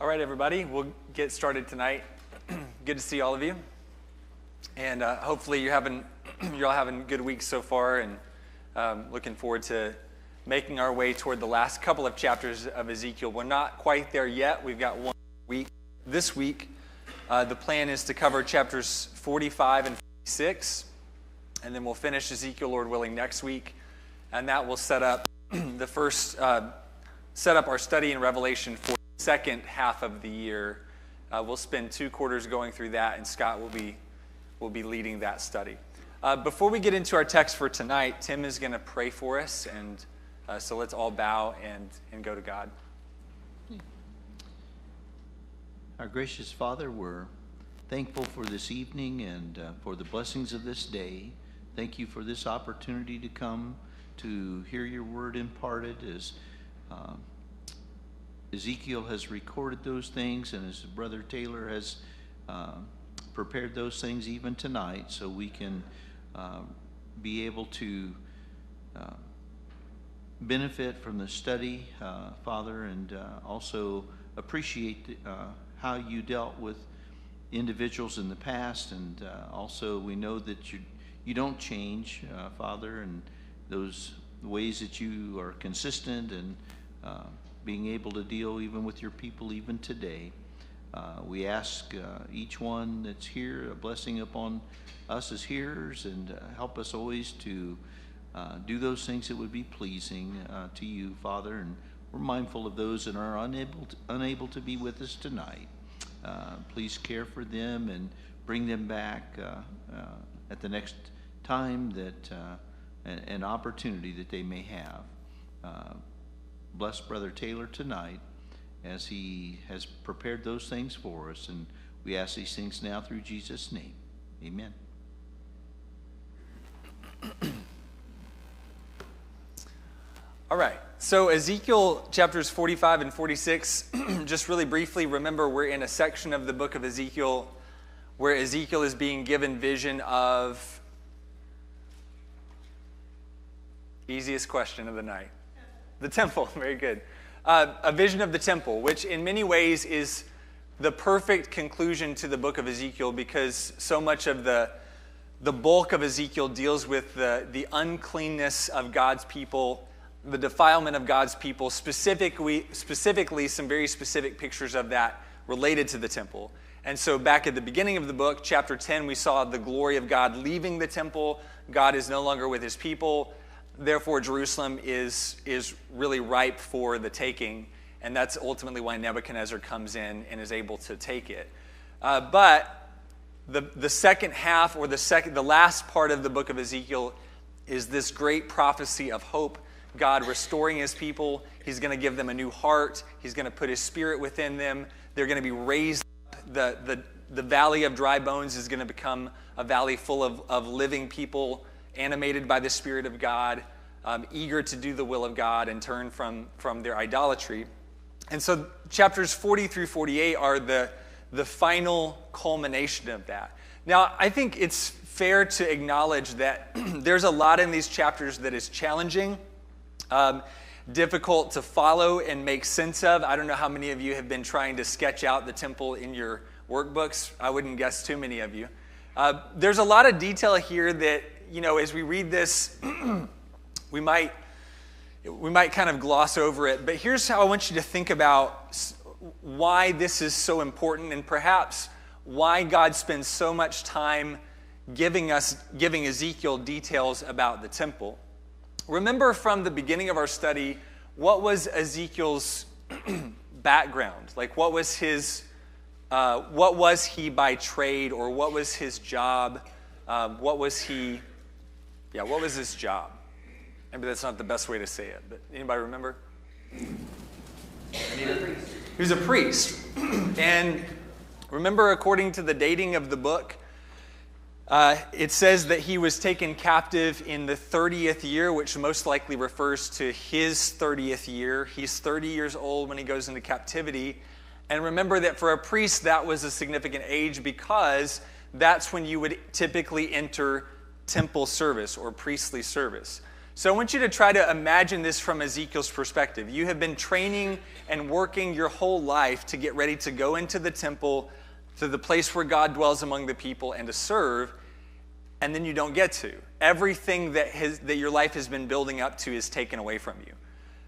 All right, everybody, we'll get started tonight. Good to see all of you, and hopefully you're all having good weeks so far, and looking forward to making our way toward the last couple of chapters of Ezekiel. We're not quite there yet. We've got one week this week. The plan is to cover chapters 45 and 46, and then we'll finish Ezekiel, Lord willing, next week, and that will set up set up our study in Revelation for the second half of the year. We'll spend 2 quarters going through that, and Scott will be leading that study. Before we get into our text for tonight, Tim is going to pray for us, and so let's all bow and go to God. Our gracious Father, we're thankful for this evening and for the blessings of this day. Thank you for this opportunity to come to hear your word imparted as Ezekiel has recorded those things, and as Brother Taylor has prepared those things even tonight, so we can be able to benefit from the study, Father, and also appreciate how you dealt with individuals in the past, and also we know that you don't change, Father, and those ways that you are consistent and being able to deal even with your people even today. We ask each one that's here a blessing upon us as hearers, and help us always to do those things that would be pleasing to you, Father. And we're mindful of those that are unable to be with us tonight. Please care for them and bring them back at the next time that an opportunity that they may have. Bless Brother Taylor tonight as he has prepared those things for us, and we ask these things now through Jesus' name. Amen. All right, so Ezekiel chapters 45 and 46, just really briefly, remember we're in a section of the book of Ezekiel where Ezekiel is being given vision of, easiest question of the night, the temple. Very good. A vision of the temple, which in many ways is the perfect conclusion to the book of Ezekiel, because so much of the bulk of Ezekiel deals with the uncleanness of God's people, the defilement of God's people, specifically some very specific pictures of that related to the temple. And so back at the beginning of the book, chapter 10, we saw the glory of God leaving the temple. God is no longer with his people. Therefore, Jerusalem is really ripe for the taking, and that's ultimately why Nebuchadnezzar comes in and is able to take it. But the second half, or the last part of the book of Ezekiel, is this great prophecy of hope. God restoring his people. He's going to give them a new heart. He's going to put his spirit within them. They're going to be raised up. The valley of dry bones is going to become a valley full of living people, animated by the Spirit of God, eager to do the will of God and turn from their idolatry. And so chapters 40 through 48 are the final culmination of that. Now, I think it's fair to acknowledge that there's a lot in these chapters that is challenging, difficult to follow and make sense of. I don't know how many of you have been trying to sketch out the temple in your workbooks. I wouldn't guess too many of you. There's a lot of detail here that, as we read this, we might kind of gloss over it. But here's how I want you to think about why this is so important, and perhaps why God spends so much time giving Ezekiel details about the temple. Remember from the beginning of our study, what was Ezekiel's background? Like, what was he by trade, or what was his job? What was his job? Maybe that's not the best way to say it, but anybody remember? He was a priest. And remember, according to the dating of the book, it says that he was taken captive in the 30th year, which most likely refers to his 30th year. He's 30 years old when he goes into captivity. And remember that for a priest, that was a significant age, because that's when you would typically enter temple service or priestly service. So I want you to try to imagine this from Ezekiel's perspective. You have been training and working your whole life to get ready to go into the temple, to the place where God dwells among the people, and to serve, and then you don't get to. Everything that your life has been building up to is taken away from you,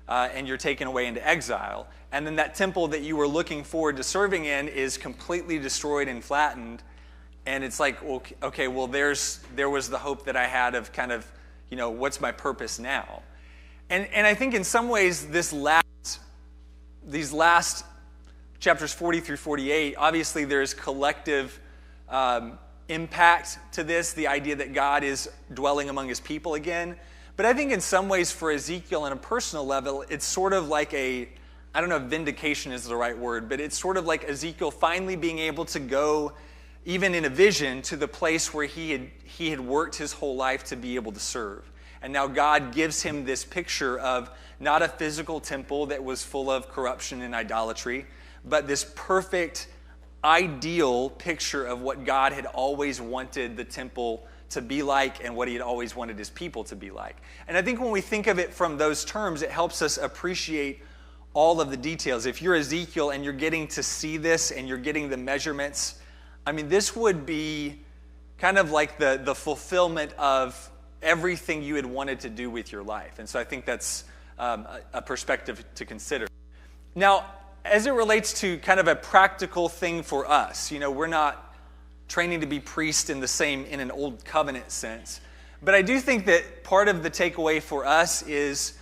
and you're taken away into exile. And then that temple that you were looking forward to serving in is completely destroyed and flattened, and it's like, okay, well, there was the hope that I had of kind of, what's my purpose now? And I think in some ways these last chapters 40 through 48, obviously there's collective impact to this, the idea that God is dwelling among his people again. But I think in some ways for Ezekiel on a personal level, it's sort of like I don't know if vindication is the right word, but it's sort of like Ezekiel finally being able to go, even in a vision, to the place where he had worked his whole life to be able to serve. And now God gives him this picture of not a physical temple that was full of corruption and idolatry, but this perfect, ideal picture of what God had always wanted the temple to be like and what he had always wanted his people to be like. And I think when we think of it from those terms, it helps us appreciate all of the details. If you're Ezekiel and you're getting to see this and you're getting the measurements, I mean, this would be kind of like the fulfillment of everything you had wanted to do with your life. And so I think that's a perspective to consider. Now, as it relates to kind of a practical thing for us, we're not training to be priests in an old covenant sense. But I do think that part of the takeaway for us is,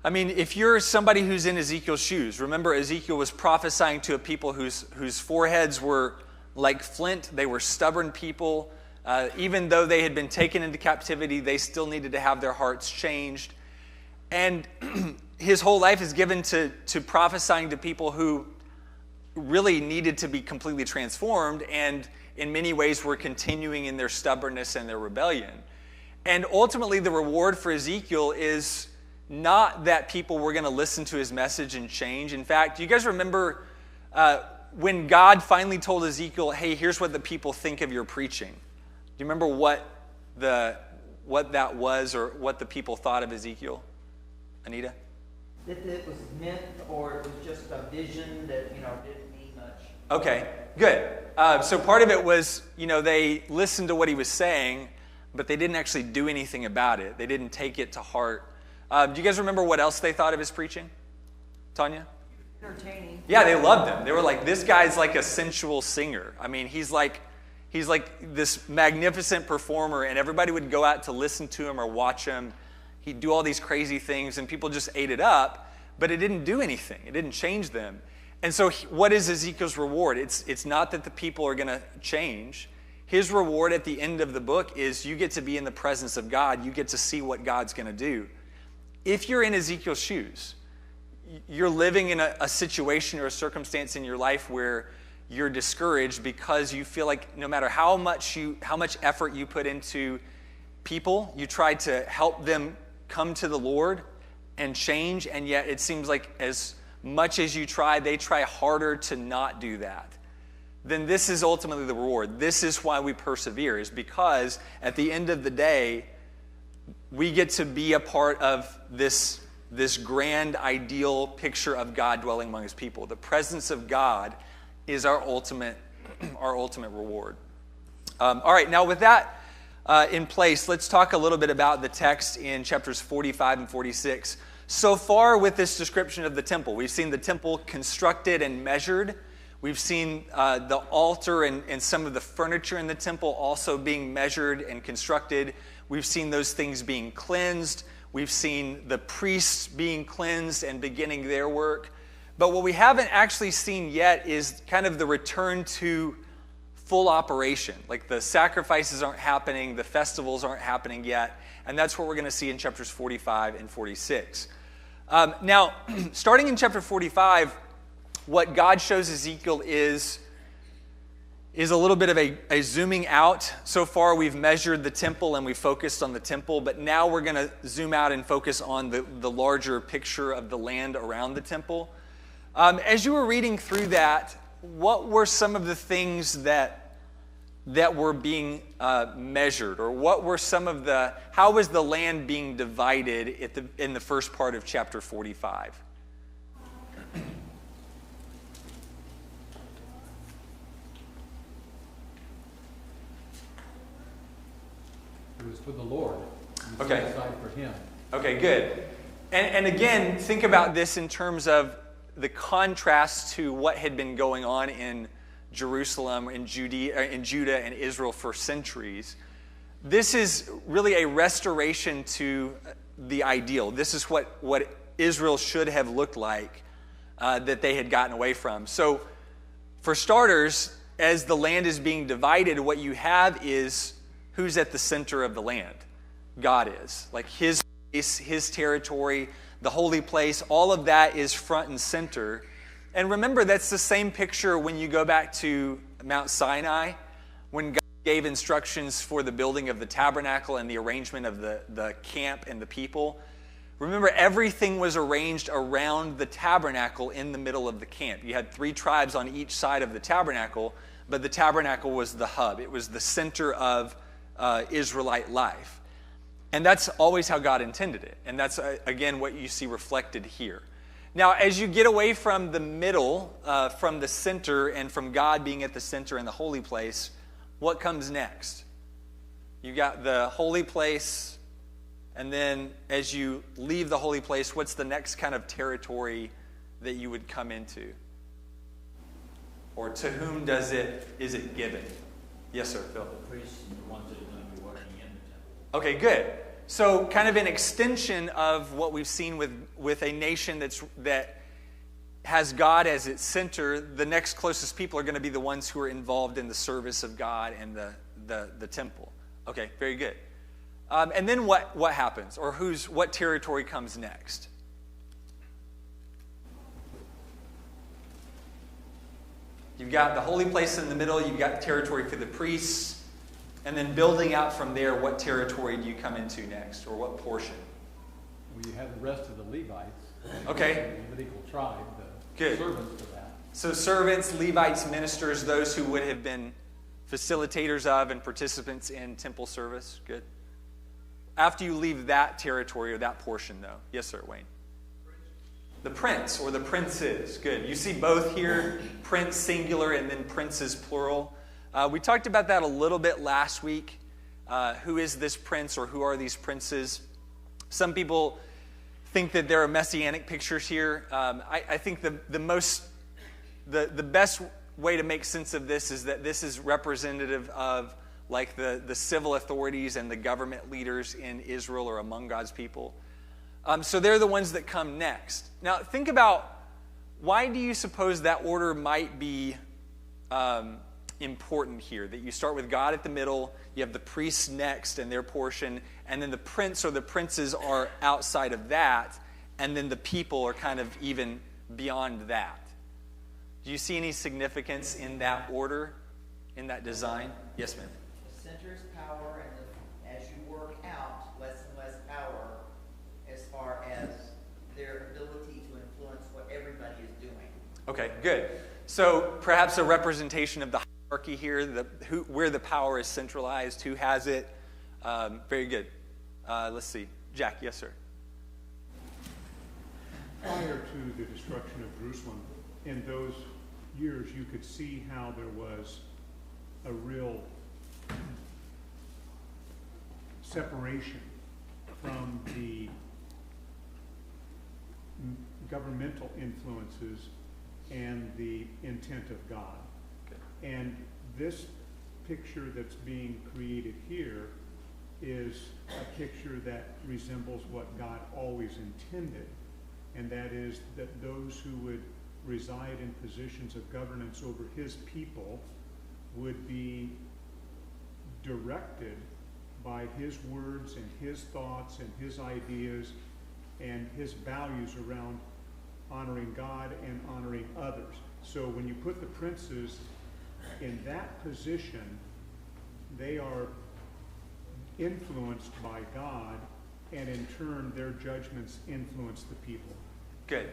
if you're somebody who's in Ezekiel's shoes, remember Ezekiel was prophesying to a people whose foreheads were like flint. They were stubborn people. Even though they had been taken into captivity, they still needed to have their hearts changed. And his whole life is given to prophesying to people who really needed to be completely transformed and in many ways were continuing in their stubbornness and their rebellion. And ultimately the reward for Ezekiel is not that people were going to listen to his message and change. In fact, do you guys remember when God finally told Ezekiel, hey, here's what the people think of your preaching? Do you remember what that was or what the people thought of Ezekiel? Anita? That it was myth or it was just a vision that, didn't mean much. Okay, good. So part of it was, they listened to what he was saying, but they didn't actually do anything about it. They didn't take it to heart. Do you guys remember what else they thought of his preaching? Tanya? Entertaining. Yeah, they loved him. They were like, this guy's like a sensual singer. He's like this magnificent performer, and everybody would go out to listen to him or watch him. He'd do all these crazy things, and people just ate it up, but it didn't do anything. It didn't change them. And so what is Ezekiel's reward? It's not that the people are going to change. His reward at the end of the book is you get to be in the presence of God. You get to see what God's going to do. If you're in Ezekiel's shoes, you're living in a situation or a circumstance in your life where you're discouraged because you feel like no matter how much effort you put into people, you try to help them come to the Lord and change, and yet it seems like as much as you try, they try harder to not do that. Then this is ultimately the reward. This is why we persevere, is because at the end of the day, we get to be a part of this grand ideal picture of God dwelling among his people. The presence of God is our ultimate reward. All right, now with that in place, let's talk a little bit about the text in chapters 45 and 46. So far with this description of the temple, we've seen the temple constructed and measured. We've seen the altar and some of the furniture in the temple also being measured and constructed. We've seen those things being cleansed. We've seen the priests being cleansed and beginning their work. But what we haven't actually seen yet is kind of the return to full operation. Like the sacrifices aren't happening, the festivals aren't happening yet, and that's what we're going to see in chapters 45 and 46. Now, starting in chapter 45, what God shows Ezekiel is a little bit of a zooming out. So far, we've measured the temple and we focused on the temple, but now we're going to zoom out and focus on the larger picture of the land around the temple. As you were reading through that, what were some of the things that that were being measured, or what were some of the, how was the land being divided in the first part of chapter 45? It was for the Lord. Okay. Set aside for Him. Okay, good. And again, think about this in terms of the contrast to what had been going on in Jerusalem, in Judah and Israel for centuries. This is really a restoration to the ideal. This is what Israel should have looked like that they had gotten away from. So, for starters, as the land is being divided, what you have is who's at the center of the land? God is. Like His place, His territory, the holy place, all of that is front and center. And remember, that's the same picture when you go back to Mount Sinai, when God gave instructions for the building of the tabernacle and the arrangement of the camp and the people. Remember, everything was arranged around the tabernacle in the middle of the camp. You had 3 tribes on each side of the tabernacle, but the tabernacle was the hub. It was the center of Israelite life. And that's always how God intended it. And that's, again, what you see reflected here. Now, as you get away from the middle, from the center, and from God being at the center in the holy place, what comes next? You got the holy place, and then as you leave the holy place, what's the next kind of territory that you would come into? Or to whom is it given? Yes, sir, Phil. The priests and the ones that are going to be working in the temple. Okay, good. So kind of an extension of what we've seen with a nation that has God as its center. The next closest people are going to be the ones who are involved in the service of God and the temple. Okay, very good. And then what happens? Or what territory comes next? You've got the holy place in the middle. You've got territory for the priests. And then building out from there, what territory do you come into next, or what portion? Well, you have the rest of the Levites. Okay. The Levitical tribe, the Good. servants for that. So servants, Levites, ministers, those who would have been facilitators of and participants in temple service. Good. After you leave that territory or that portion, though. Yes, sir, Wayne. The prince or the princes. Good. You see both here, prince singular and then princes plural. We talked about that a little bit last week. Who is this prince, or who are these princes? Some people think that there are messianic pictures here. I think the best way to make sense of this is that this is representative of like the civil authorities and the government leaders in Israel or among God's people. So they're the ones that come next. Now think about, why do you suppose that order might be important here? That you start with God at the middle, you have the priests next and their portion, and then the prince or the princes are outside of that, and then the people are kind of even beyond that. Do you see any significance in that order, in that design? Yes, ma'am. The center is power, and as you work out, less and less power as far as their ability to influence what everybody is doing. Okay, good. So perhaps a representation of the hierarchy here, where the power is centralized, who has it. Very good. Let's see. Jack, yes, sir. Prior to the destruction of Jerusalem, in those years, you could see how there was a real separation from the governmental influences and the intent of God. Okay. And this picture that's being created here is a picture that resembles what God always intended, and that is that those who would reside in positions of governance over His people would be directed by His words and His thoughts and His ideas and His values around honoring God and honoring others. So when you put the princes in that position, they are influenced by God, and in turn their judgments influence the people. Good.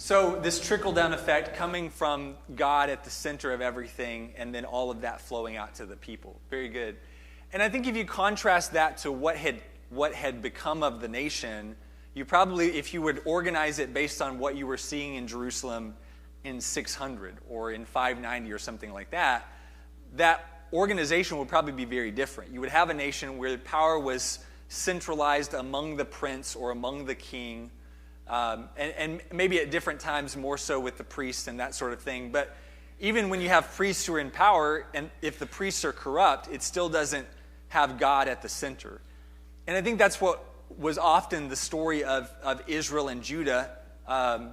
So this trickle-down effect coming from God at the center of everything, and then all of that flowing out to the people. Very good. And I think if you contrast that to what had become of the nation, you probably, if you would organize it based on what you were seeing in Jerusalem in 600 or in 590 or something like that, that organization would probably be very different. You would have a nation where power was centralized among the prince or among the king, and maybe at different times more so with the priests and that sort of thing. But even when you have priests who are in power, and if the priests are corrupt, it still doesn't have God at the center. And I think that's what was often the story of Israel and Judah,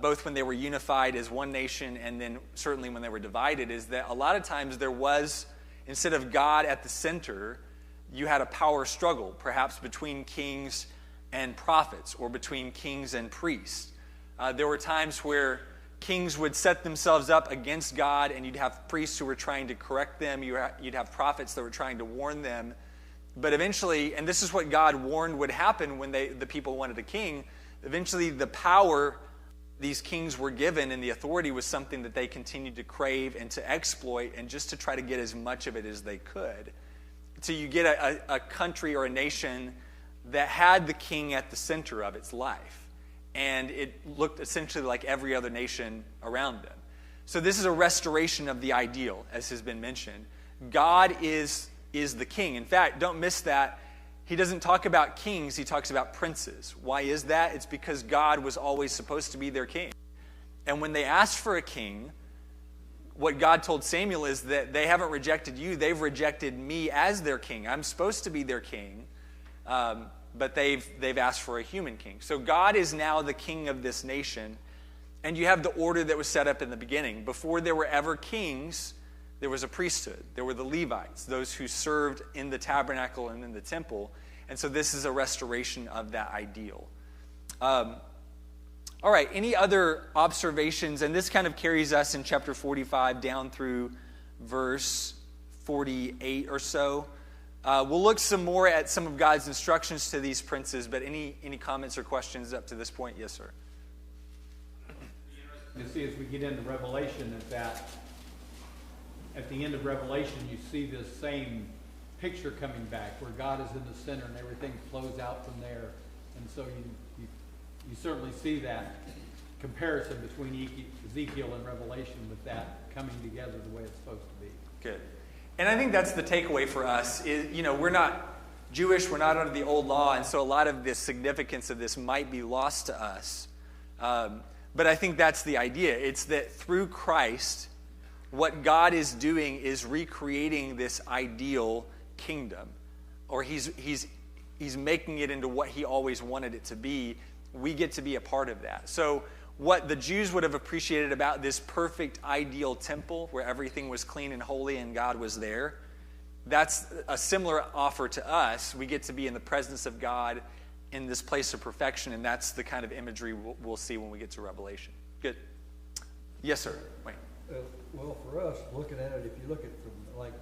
both when they were unified as one nation and then certainly when they were divided, is that a lot of times there was, instead of God at the center, you had a power struggle, perhaps between kings and prophets or between kings and priests. There were times where kings would set themselves up against God, and you'd have priests who were trying to correct them. You'd have prophets that were trying to warn them. But eventually, and this is what God warned would happen when the people wanted a king, eventually the power these kings were given and the authority was something that they continued to crave and to exploit and just to try to get as much of it as they could. So you get a country or a nation that had the king at the center of its life. And it looked essentially like every other nation around them. So this is a restoration of the ideal, as has been mentioned. God is the king. In fact, don't miss that. He doesn't talk about kings, he talks about princes. Why is that? It's because God was always supposed to be their king. And when they asked for a king, what God told Samuel is that they haven't rejected you, they've rejected me as their king. I'm supposed to be their king, but they've asked for a human king. So God is now the king of this nation, and you have the order that was set up in the beginning. Before there were ever kings, there was a priesthood. There were the Levites, those who served in the tabernacle and in the temple. And so this is a restoration of that ideal. All right, any other observations? And this kind of carries us in chapter 45 down through verse 48 or so. We'll look some more at some of God's instructions to these princes, but any comments or questions up to this point? Yes, sir. You see, as we get into Revelation, that at the end of Revelation, you see this same picture coming back, where God is in the center and everything flows out from there. And so you certainly see that comparison between Ezekiel and Revelation, with that coming together the way it's supposed to be. Good. And I think that's the takeaway for us. We're not Jewish, we're not under the old law, and so a lot of the significance of this might be lost to us. But I think that's the idea. It's that through Christ, what God is doing is recreating this ideal kingdom, or he's making it into what he always wanted it to be. We get to be a part of that. So what the Jews would have appreciated about this perfect ideal temple where everything was clean and holy and God was there, that's a similar offer to us. We get to be in the presence of God in this place of perfection, and that's the kind of imagery we'll see when we get to Revelation. Good. Yes, sir. Wait. Well, for us, looking at it, if you look at from like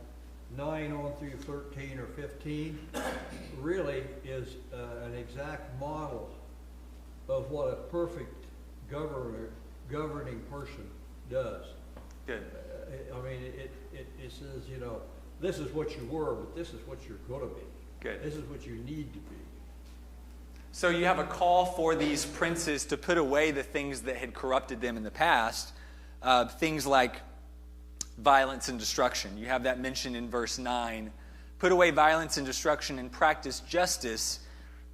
9 on through 13 or 15, really is an exact model of what a perfect governing person does. Good. It says, this is what you were, but this is what you're going to be. Good. This is what you need to be. So you have a call for these princes to put away the things that had corrupted them in the past, things like violence and destruction. You have that mentioned in verse 9. Put away violence and destruction and practice justice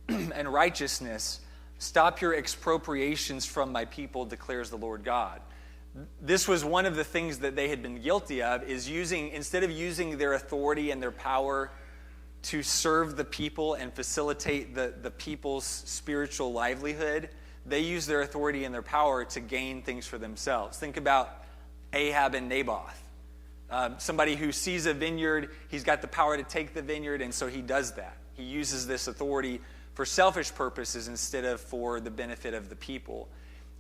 and righteousness. Stop your expropriations from my people, declares the Lord God. This was one of the things that they had been guilty of, is instead of using their authority and their power to serve the people and facilitate the people's spiritual livelihood, they use their authority and their power to gain things for themselves. Think about Ahab and Naboth. Somebody who sees a vineyard, he's got the power to take the vineyard, and so he does that. He uses this authority for selfish purposes instead of for the benefit of the people.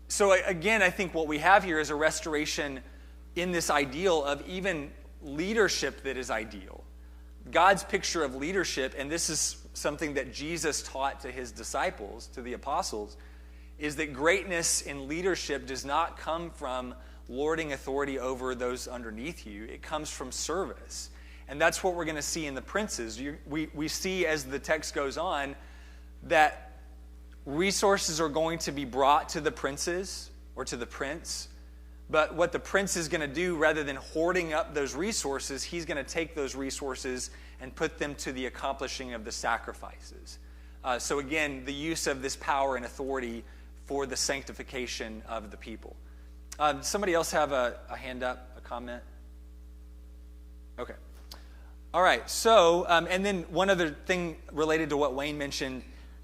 So again, I think what we have here is a restoration in this ideal of even leadership that is ideal. God's picture of leadership, and this is something that Jesus taught to his disciples, to the apostles, is that greatness in leadership does not come from lording authority over those underneath you. It comes from service. And that's what we're going to see in the princes. We see as the text goes on that resources are going to be brought to the princes or to the prince. But what the prince is going to do, rather than hoarding up those resources, he's going to take those resources and put them to the accomplishing of the sacrifices. So again, the use of this power and authority for the sanctification of the people. Somebody else have a hand up, a comment? Okay. All right. So, and then one other thing related to what Wayne mentioned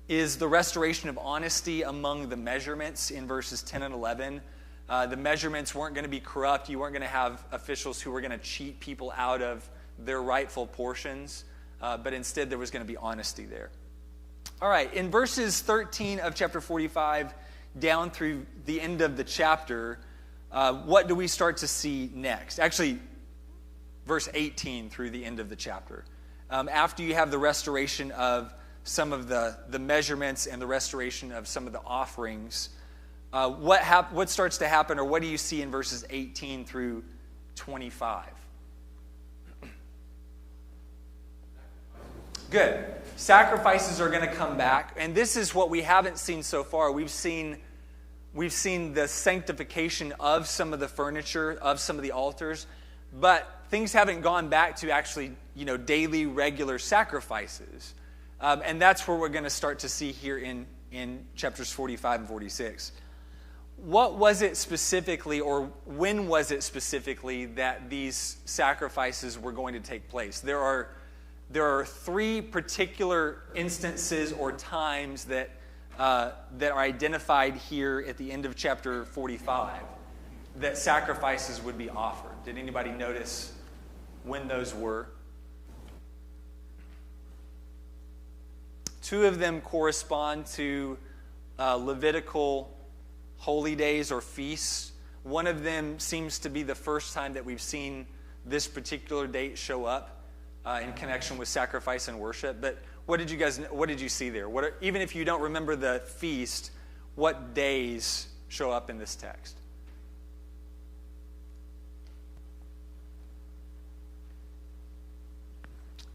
is the restoration of honesty among the measurements in verses 10 and 11. The measurements weren't going to be corrupt. You weren't going to have officials who were going to cheat people out of their rightful portions, but instead there was going to be honesty there. All right, in verses 13 of chapter 45 down through the end of the chapter, what do we start to see next? Actually, verse 18 through the end of the chapter. After you have the restoration of some of the measurements and the restoration of some of the offerings, what starts to happen, or what do you see in verses 18 through 25? Good. Sacrifices are going to come back, and this is what we haven't seen so far. We've seen the sanctification of some of the furniture, of some of the altars, but things haven't gone back to actually, daily, regular sacrifices. And that's where we're going to start to see here in chapters 45 and 46. What was it specifically, or when was it specifically, that these sacrifices were going to take place? There are three particular instances or times that are identified here at the end of chapter 45 that sacrifices would be offered. Did anybody notice when those were? Two of them correspond to Levitical holy days or feasts. One of them seems to be the first time that we've seen this particular date show up in connection with sacrifice and worship. But what did you see there? Even if you don't remember the feast, what days show up in this text?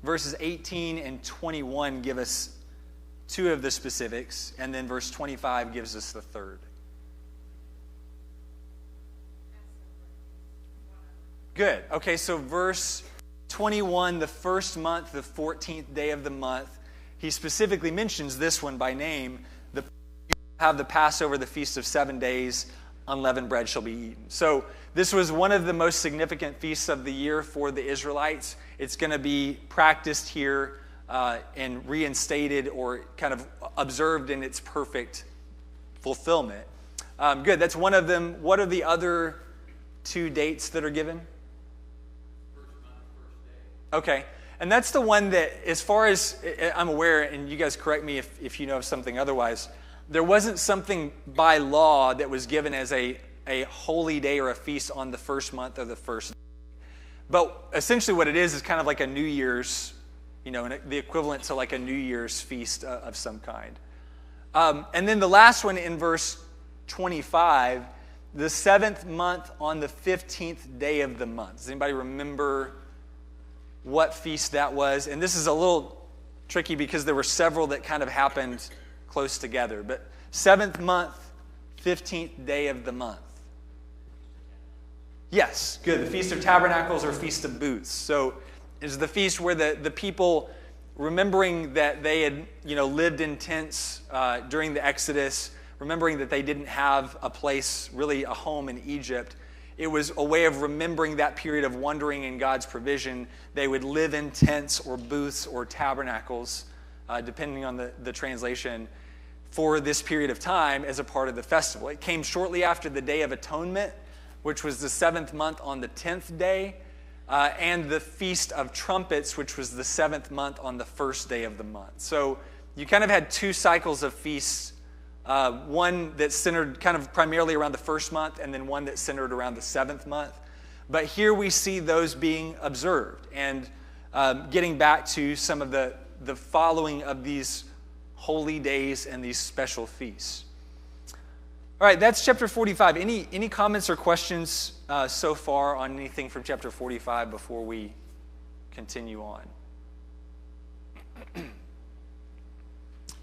Verses 18 and 21 give us two of the specifics, and then verse 25 gives us the third. Good. Okay, so verse 21, the first month, the 14th day of the month, he specifically mentions this one by name. You have the Passover, the feast of 7 days, unleavened bread shall be eaten. So this was one of the most significant feasts of the year for the Israelites. It's going to be practiced here and reinstated or kind of observed in its perfect fulfillment. Good, that's one of them. What are the other two dates that are given? Okay, and that's the one that, as far as I'm aware, and you guys correct me if you know of something otherwise, there wasn't something by law that was given as a holy day or a feast on the first month of the first day. But essentially what it is kind of like a New Year's, the equivalent to like a New Year's feast of some kind. And then the last one in verse 25, the 7th month on the 15th day of the month. Does anybody remember what feast that was? And this is a little tricky because there were several that kind of happened close together. But 7th month, 15th day of the month. Yes, good. The Feast of Tabernacles or Feast of Booths. So it's the feast where the people, remembering that they had lived in tents during the Exodus, remembering that they didn't have a place, really a home in Egypt, it was a way of remembering that period of wandering in God's provision. They would live in tents or booths or tabernacles, depending on the translation, for this period of time as a part of the festival. It came shortly after the Day of Atonement, which was the 7th month on the 10th day, and the Feast of Trumpets, which was the 7th month on the first day of the month. So you kind of had two cycles of feasts, one that centered kind of primarily around the first month, and then one that centered around the 7th month. But here we see those being observed, and getting back to some of the following of these holy days and these special feasts. All right, that's chapter 45. Any comments or questions so far on anything from chapter 45 before we continue on?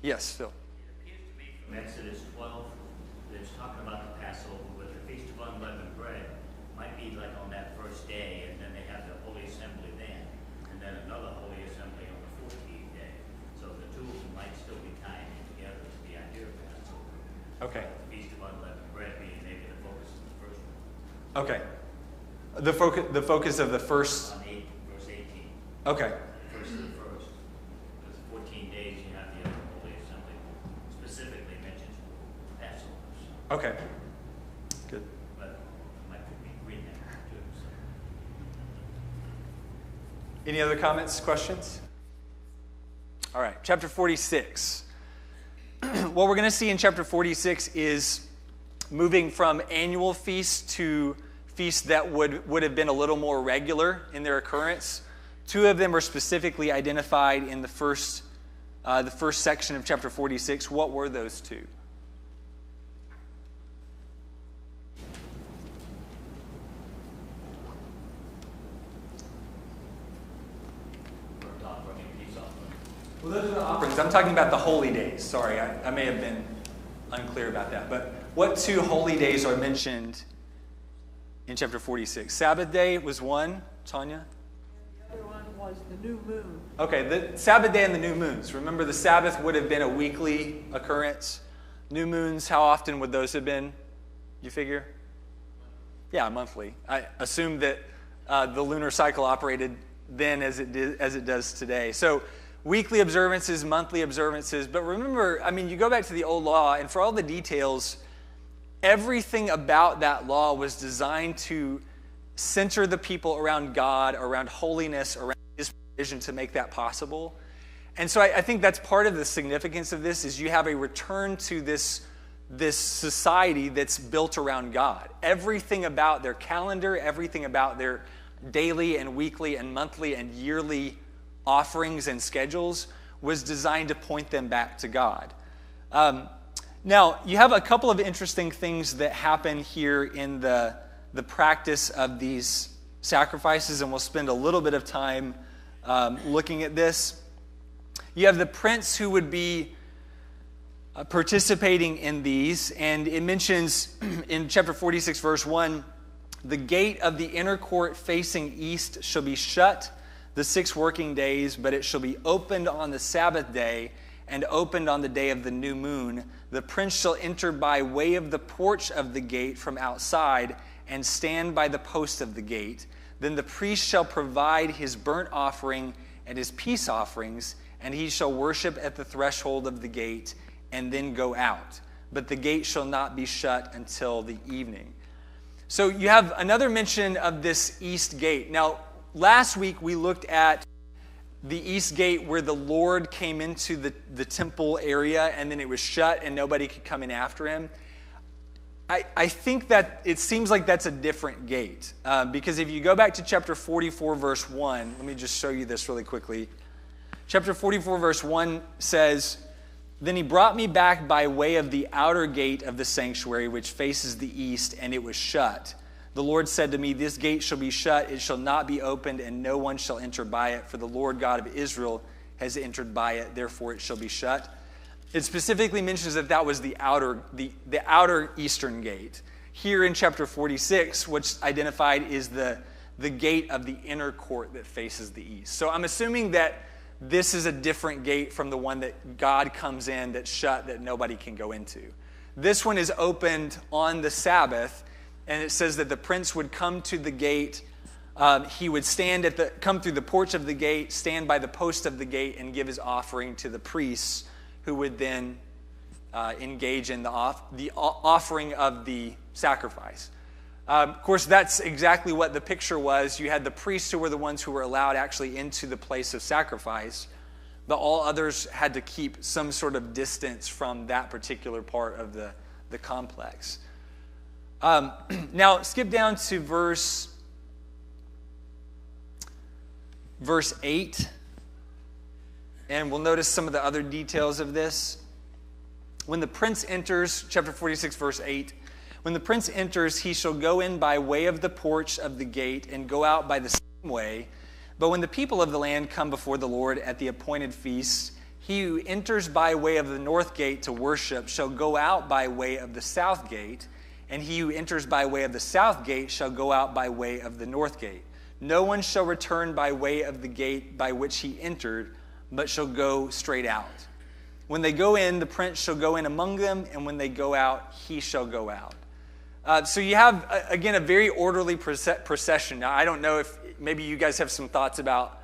Yes, Phil. It appears to me from Exodus 12 that it's talking about the Passover, but the Feast of Unleavened Bread might be like on that first day, and then they have the Holy Assembly then, and then another Holy Assembly on the 14th day. So the two of them might still be tying in together to the idea of Passover. Okay. The Feast of Unleavened Bread being maybe the focus of the first one. Okay. The focus of the first. On 8, verse 18. Okay. First of the first. Because 14 days you have the other Holy Assembly specifically mentions Passover. Okay. Good. But I might be reading that too. So. Any other comments, questions? All right, chapter 46. What we're going to see in chapter 46 is moving from annual feasts to feasts that would have been a little more regular in their occurrence. Two of them are specifically identified in the first section of chapter 46. What were those two? Well, those are the offerings. I'm talking about the holy days. Sorry, I may have been unclear about that. But what two holy days are mentioned in chapter 46? Sabbath day was one, Tanya? The other one was the new moon. Okay, the Sabbath day and the new moons. Remember, the Sabbath would have been a weekly occurrence. New moons, how often would those have been, you figure? Yeah, monthly. I assume that the lunar cycle operated then as it does today. So weekly observances, monthly observances. But remember, I mean, you go back to the old law, and for all the details, everything about that law was designed to center the people around God, around holiness, around His provision to make that possible. And so I think that's part of the significance of this, is you have a return to this society that's built around God. Everything about their calendar, everything about their daily and weekly and monthly and yearly offerings and schedules was designed to point them back to God. Now, you have a couple of interesting things that happen here in the practice of these sacrifices, and we'll spend a little bit of time looking at this. You have the prince who would be participating in these, and it mentions in chapter 46, verse 1, the gate of the inner court facing east shall be shut the 6 working days, but it shall be opened on the Sabbath day and opened on the day of the new moon. The prince shall enter by way of the porch of the gate from outside and stand by the post of the gate. Then the priest shall provide his burnt offering and his peace offerings, and he shall worship at the threshold of the gate and then go out. But the gate shall not be shut until the evening. So you have another mention of this east gate. Now, last week we looked at the east gate where the Lord came into the temple area and then it was shut and nobody could come in after him. I think that it seems like that's a different gate. Because if you go back to chapter 44, verse 1, let me just show you this really quickly. Chapter 44, verse 1 says, "Then he brought me back by way of the outer gate of the sanctuary, which faces the east, and it was shut. The Lord said to me, this gate shall be shut, it shall not be opened, and no one shall enter by it, for the Lord God of Israel has entered by it, therefore it shall be shut." It specifically mentions that was the outer eastern gate. Here in chapter 46, what's identified is the gate of the inner court that faces the east. So I'm assuming that this is a different gate from the one that God comes in that's shut, that nobody can go into. This one is opened on the Sabbath, and it says that the prince would come to the gate. He would come through the porch of the gate, stand by the post of the gate, and give his offering to the priests, who would then engage in the offering of the sacrifice. Of course, that's exactly what the picture was. You had the priests who were the ones who were allowed actually into the place of sacrifice, but all others had to keep some sort of distance from that particular part of the complex. Now, skip down to verse 8, and we'll notice some of the other details of this. When the prince enters, chapter 46, verse 8, when the prince enters, he shall go in by way of the porch of the gate and go out by the same way. But when the people of the land come before the Lord at the appointed feast, he who enters by way of the north gate to worship shall go out by way of the south gate, and he who enters by way of the south gate shall go out by way of the north gate. No one shall return by way of the gate by which he entered, but shall go straight out. When they go in, the prince shall go in among them, and when they go out, he shall go out. So you have, again, a very orderly procession. Now, I don't know if maybe you guys have some thoughts about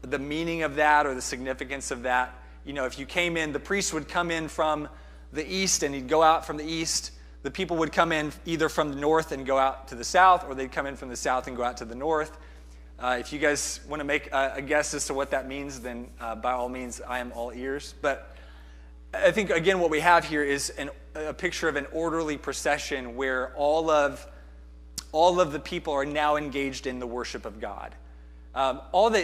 the meaning of that or the significance of that. You know, if you came in, the priest would come in from the east, and he'd go out from the east. The people would come in either from the north and go out to the south, or they'd come in from the south and go out to the north. If you guys want to make a guess as to what that means, then by all means, I am all ears. But I think, again, what we have here is a picture of an orderly procession where all of the people are now engaged in the worship of God.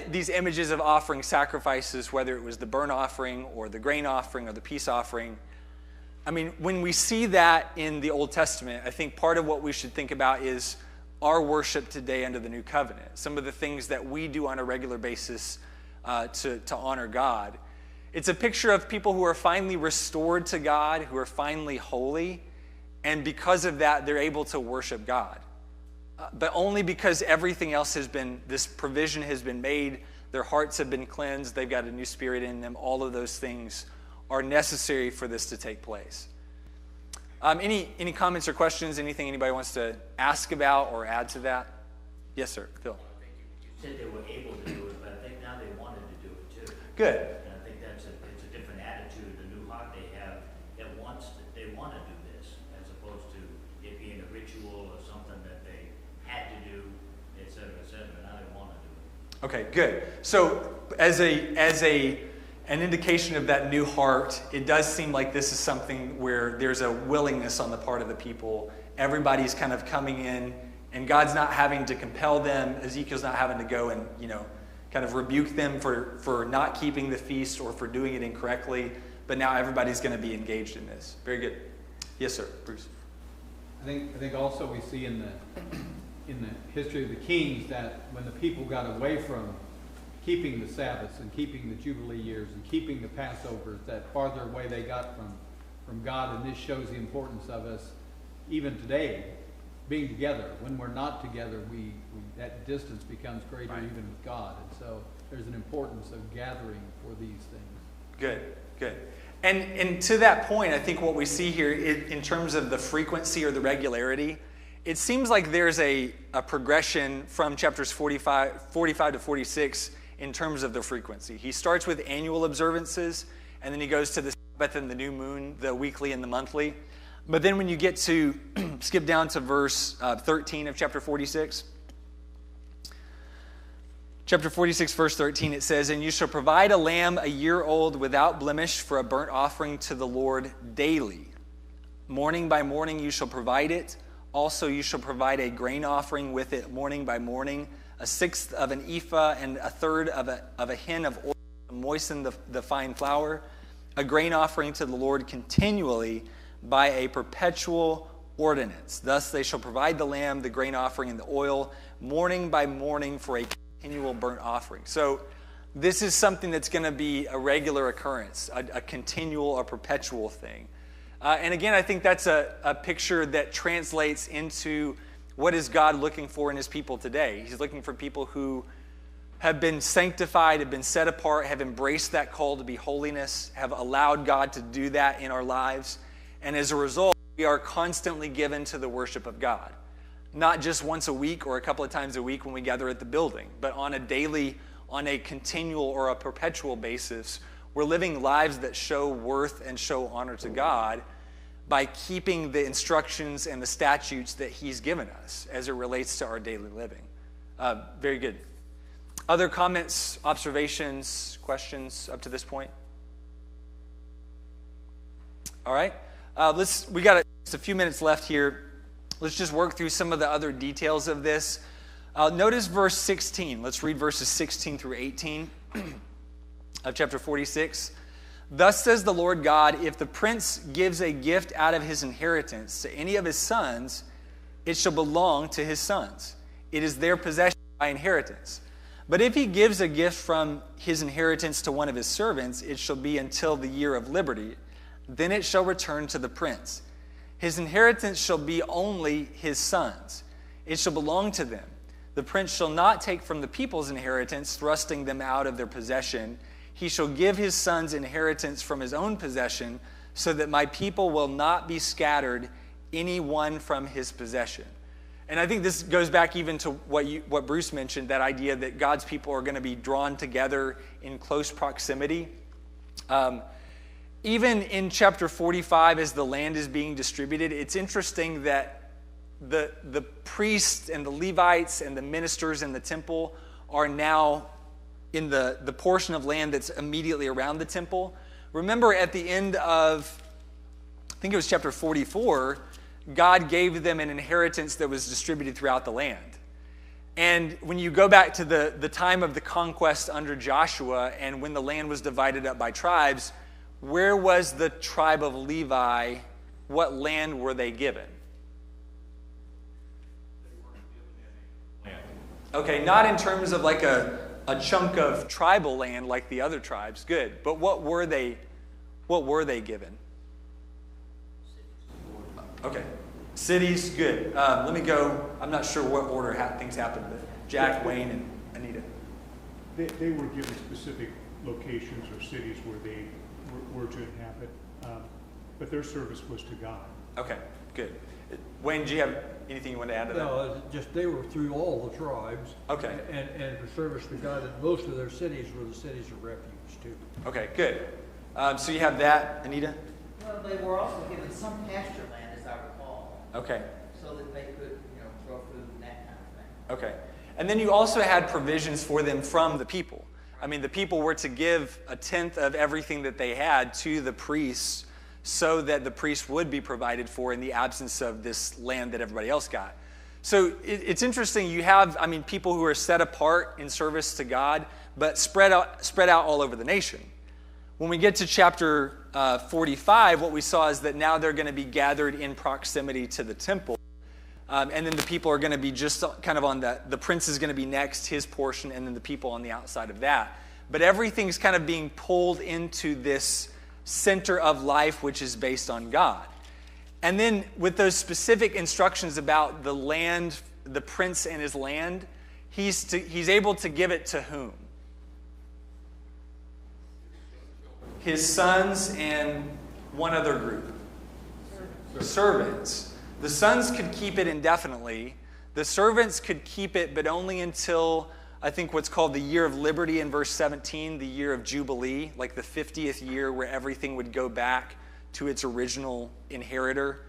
These images of offering sacrifices, whether it was the burnt offering or the grain offering or the peace offering, I mean, when we see that in the Old Testament, I think part of what we should think about is our worship today under the New Covenant. Some of the things that we do on a regular basis to honor God. It's a picture of people who are finally restored to God, who are finally holy, and because of that, they're able to worship God. But only because everything else this provision has been made, their hearts have been cleansed, they've got a new spirit in them, all of those things are necessary for this to take place. Any comments or questions, anything anybody wants to ask about or add to that? Yes, sir, Phil. You said they were able to do it, but I think now they wanted to do it too. Good. And I think it's a different attitude, the new heart they have, that they want to do this, as opposed to it being a ritual or something that they had to do, et cetera, now they want to do it. Okay, good. So as an indication of that new heart, it does seem like this is something where there's a willingness on the part of the people. Everybody's kind of coming in, and God's not having to compel them. Ezekiel's not having to go and, kind of rebuke them for not keeping the feast or for doing it incorrectly. But now everybody's going to be engaged in this. Very good. Yes, sir, Bruce. I think also we see in the history of the kings that when the people got away from keeping the Sabbaths and keeping the Jubilee years and keeping the Passovers, that farther away they got from God, and this shows the importance of us even today being together. When we're not together, that distance becomes greater even with God, and so there's an importance of gathering for these things. Good. And to that point, I think what we see here in terms of the frequency or the regularity, it seems like there's a progression from chapters 45 to 46 in terms of the frequency. He starts with annual observances, and then he goes to the Sabbath and the new moon, the weekly and the monthly. But then when you get to, skip down to verse 13 of chapter 46. Chapter 46, verse 13, it says, "And you shall provide a lamb a year old without blemish for a burnt offering to the Lord daily. Morning by morning you shall provide it. Also you shall provide a grain offering with it morning by morning, a sixth of an ephah and a third of a hin of oil to moisten the fine flour, a grain offering to the Lord continually by a perpetual ordinance. Thus they shall provide the lamb, the grain offering, and the oil morning by morning for a continual burnt offering." So this is something that's going to be a regular occurrence, a continual or perpetual thing. And again, I think that's a picture that translates into what is God looking for in his people today. He's looking for people who have been sanctified, have been set apart, have embraced that call to be holiness, have allowed God to do that in our lives. And as a result, we are constantly given to the worship of God. Not just once a week or a couple of times a week when we gather at the building, but on a daily, on a continual or a perpetual basis. We're living lives that show worth and show honor to God by keeping the instructions and the statutes that he's given us as it relates to our daily living. Very good. Other comments, observations, questions up to this point? All right. We got just a few minutes left here. Let's just work through some of the other details of this. Notice verse 16. Let's read verses 16 through 18 of chapter 46. Thus says the Lord God, if the prince gives a gift out of his inheritance to any of his sons, it shall belong to his sons. It is their possession by inheritance. But if he gives a gift from his inheritance to one of his servants, it shall be until the year of liberty. Then it shall return to the prince. His inheritance shall be only his sons. It shall belong to them. The prince shall not take from the people's inheritance, thrusting them out of their possession. He shall give his sons inheritance from his own possession, so that my people will not be scattered, any one from his possession. And I think this goes back even to what Bruce mentioned, that idea that God's people are going to be drawn together in close proximity. Even in chapter 45, as the land is being distributed, it's interesting that the priests and the Levites and the ministers in the temple are now in the portion of land that's immediately around the temple. Remember at the end of, I think it was chapter 44, God gave them an inheritance that was distributed throughout the land. And when you go back to the time of the conquest under Joshua and when the land was divided up by tribes, where was the tribe of Levi? What land were they given? Okay, not in terms of like a chunk of tribal land like the other tribes. Good. But what were they given? Okay. Cities, good. Let me go. I'm not sure what order things happened, but Jack, Wayne, and Anita. They were given specific locations or cities where they were to inhabit, but their service was to God. Okay, good. Wayne, do you have anything you want to add to that? No, just they were through all the tribes. Okay. And for service to God, and most of their cities were the cities of refuge too. Okay, good. So you have that, Anita? Well, they were also given some pasture land, as I recall. Okay. So that they could, grow food and that kind of thing. Okay. And then you also had provisions for them from the people. I mean, the people were to give a tenth of everything that they had to the priests so that the priests would be provided for in the absence of this land that everybody else got. So it's interesting. You have, people who are set apart in service to God, but spread out all over the nation. When we get to chapter 45, what we saw is that now they're going to be gathered in proximity to the temple. And then the people are going to be just kind of on the prince is going to be next, his portion, and then the people on the outside of that. But everything's kind of being pulled into this center of life, which is based on God. And then with those specific instructions about the land, the prince and his land, he's able to give it to whom? His sons and one other group. Servants. The sons could keep it indefinitely. The servants could keep it, but only until, I think, what's called the year of liberty in verse 17, the year of Jubilee, like the 50th year where everything would go back to its original inheritor.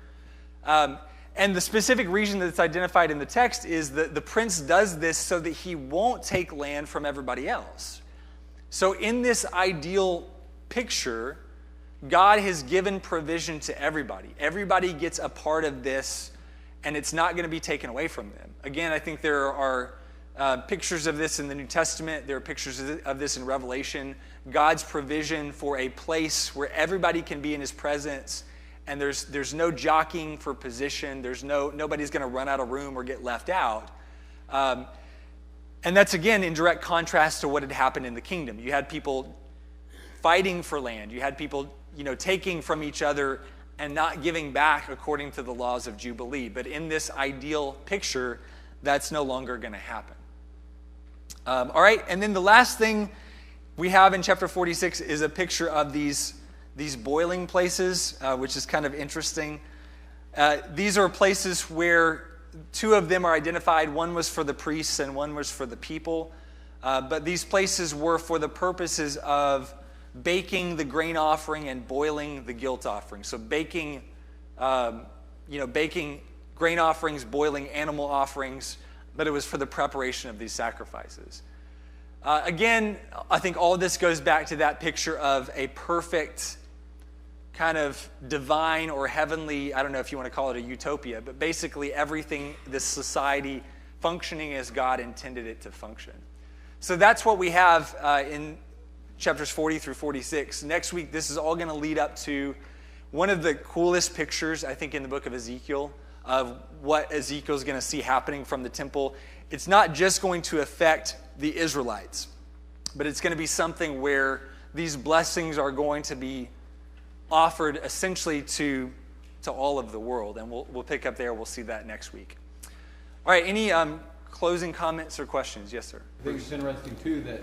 And the specific reason that's identified in the text is that the prince does this so that he won't take land from everybody else. So in this ideal picture, God has given provision to everybody. Everybody gets a part of this, and it's not going to be taken away from them. Again, I think there are pictures of this in the New Testament. There are pictures of this in Revelation. God's provision for a place where everybody can be in his presence, and there's no jockeying for position. Nobody's going to run out of room or get left out. And that's, again, in direct contrast to what had happened in the kingdom. You had people fighting for land. You had people taking from each other and not giving back according to the laws of Jubilee. But in this ideal picture, that's no longer going to happen. All right, and then the last thing we have in chapter 46 is a picture of these boiling places, which is kind of interesting. These are places where two of them are identified. One was for the priests and one was for the people. But these places were for the purposes of baking the grain offering and boiling the guilt offering. So baking grain offerings, boiling animal offerings, but it was for the preparation of these sacrifices. Again, I think all of this goes back to that picture of a perfect kind of divine or heavenly, I don't know if you want to call it a utopia, but basically everything, this society functioning as God intended it to function. So that's what we have in chapters 40 through 46. Next week, this is all going to lead up to one of the coolest pictures, I think, in the book of Ezekiel, of what Ezekiel's going to see happening from the temple. It's not just going to affect the Israelites, but it's going to be something where these blessings are going to be offered essentially to all of the world. And we'll pick up there. We'll see that next week. All right, any closing comments or questions? Yes, sir. I think it's interesting, too, that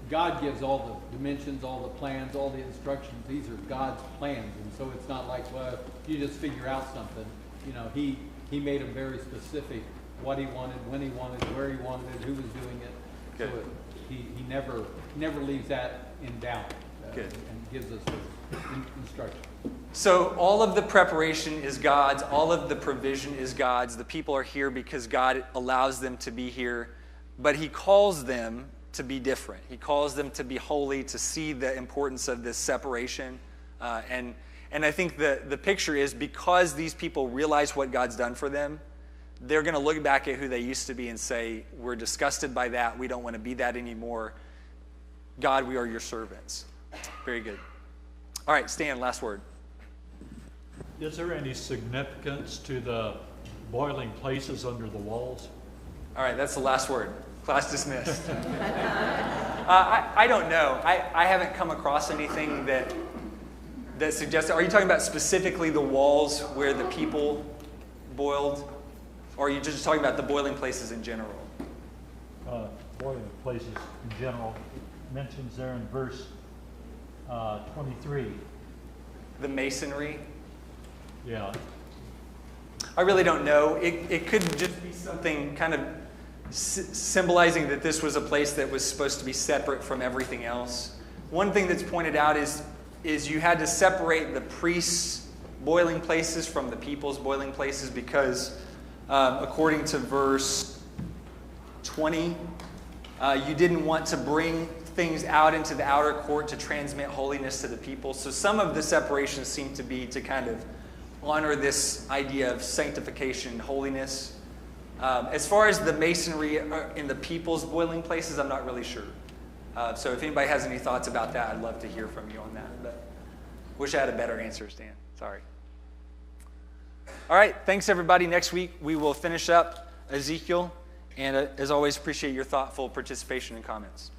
God gives all the dimensions, all the plans, all the instructions. These are God's plans. And so it's not like, well, you just figure out something. You know, he made them very specific, what he wanted, when he wanted, where he wanted it, who was doing it. Good. So he never leaves that in doubt. Good. And gives us the instruction. So all of the preparation is God's. All of the provision is God's. The people are here because God allows them to be here. But he calls them to be different. He calls them to be holy, to see the importance of this separation. And I think the picture is because these people realize what God's done for them, they're going to look back at who they used to be and say, we're disgusted by that. We don't want to be that anymore. God, we are your servants. Very good. All right, Stan, last word. Is there any significance to the boiling places under the walls? All right, that's the last word. Class dismissed. I don't know. I haven't come across anything that suggests. Are you talking about specifically the walls where the people boiled? Or are you just talking about the boiling places in general? Boiling places in general. Mentions there in verse 23. The masonry? Yeah. I really don't know. It could just be something kind of symbolizing that this was a place that was supposed to be separate from everything else. One thing that's pointed out is you had to separate the priests' boiling places from the people's boiling places because according to verse 20, you didn't want to bring things out into the outer court to transmit holiness to the people. So some of the separations seem to be to kind of honor this idea of sanctification, holiness. As far as the masonry in the people's boiling places, I'm not really sure. So if anybody has any thoughts about that, I'd love to hear from you on that. But wish I had a better answer, Stan. Sorry. All right, thanks everybody. Next week we will finish up Ezekiel. And as always, appreciate your thoughtful participation and comments.